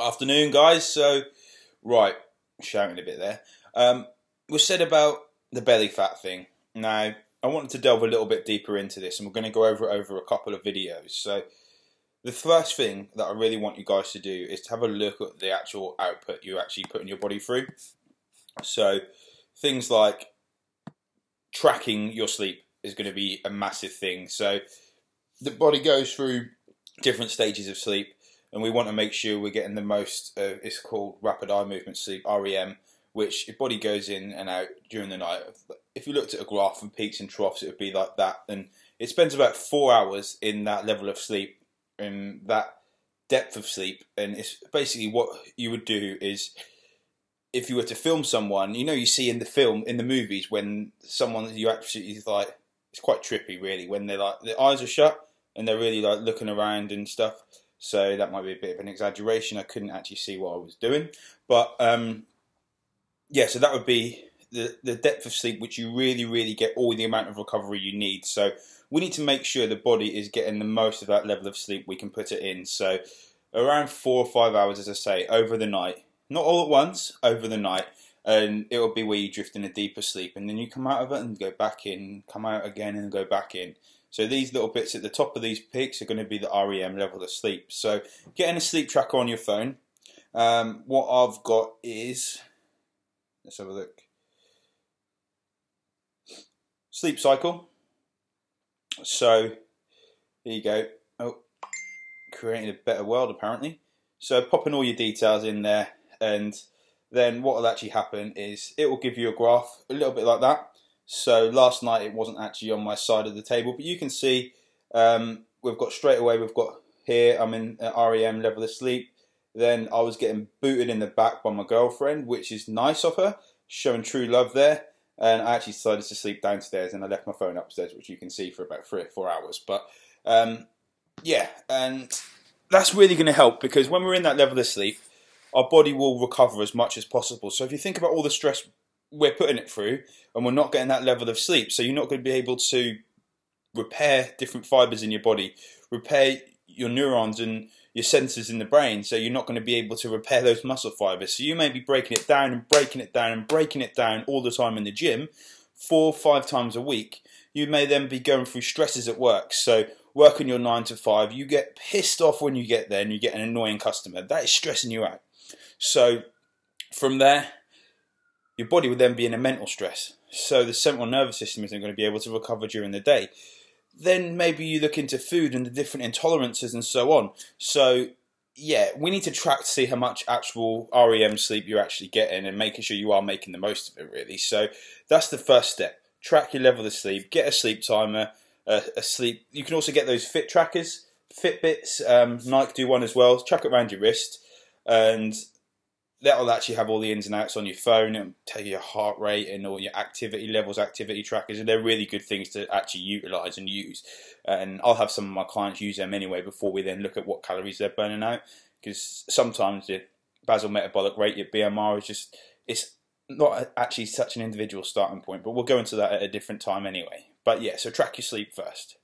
Afternoon, guys. So, right, shouting a bit there. We said about the belly fat thing. Now, I wanted to delve a little bit deeper into this, and we're going to go over it over a couple of videos. So, the first thing that I really want you guys to do is to have a look at the actual output you actually putting your body through. So, things like tracking your sleep is going to be a massive thing. So, the body goes through different stages of sleep, and we want to make sure we're getting the most, it's called rapid eye movement sleep, REM, which your body goes in and out during the night. If you looked at a graph and peaks and troughs, it would be like that. And it spends about 4 hours in that level of sleep, in that depth of sleep. And it's basically what you would do is, if you were to film someone, you see in the film, in the movies, when someone, you absolutely like, it's quite trippy really, when they're like, their eyes are shut and they're really like looking around and stuff. So that might be a bit of an exaggeration. I couldn't actually see what I was doing. But yeah, so that would be the depth of sleep, which you really get all the amount of recovery you need. So we need to make sure the body is getting the most of that level of sleep we can put it in. So around 4 or 5 hours, as I say, over the night. Not all at once, over the night. And it will be where you drift in a deeper sleep. And then you come out of it and go back in, come out again and go back in. So these little bits at the top of these peaks are going to be the REM level of sleep. So getting a sleep tracker on your phone. What I've got is, let's have a look. Sleep cycle. So here you go. Oh, creating a better world apparently. So popping all your details in there, and then what will actually happen is it will give you a graph a little bit like that. So last night it wasn't actually on my side of the table, but you can see we've got straight away, we've got here, I'm in REM level of sleep. Then I was getting booted in the back by my girlfriend, which is nice of her, showing true love there. And I actually decided to sleep downstairs, and I left my phone upstairs, which you can see, for about 3 or 4 hours. But yeah, and that's really going to help, because when we're in that level of sleep, our body will recover as much as possible. So if you think about all the stress we're putting it through, and we're not getting that level of sleep, so you're not going to be able to repair different fibers in your body, repair your neurons and your sensors in the brain, so you're not going to be able to repair those muscle fibers. So you may be breaking it down and breaking it down and breaking it down all the time in the gym, 4 or 5 times a week. You may then be going through stresses at work. So working your 9 to 5, you get pissed off when you get there and you get an annoying customer. That is stressing you out. So from there, your body would then be in a mental stress. So the central nervous system isn't going to be able to recover during the day. Then maybe you look into food and the different intolerances and so on. So yeah, we need to track to see how much actual REM sleep you're actually getting, and making sure you are making the most of it really. So that's the first step. Track your level of sleep, get a sleep timer, you can also get those fit trackers, Fitbits, Nike do one as well. Track it around your wrist, and that'll actually have all the ins and outs on your phone. It'll tell you your heart rate and all your activity levels, activity trackers, and they're really good things to actually utilise and use. And I'll have some of my clients use them anyway before we then look at what calories they're burning out, because sometimes your basal metabolic rate, your BMR, is just, it's not actually such an individual starting point, but we'll go into that at a different time anyway. But yeah, so track your sleep first.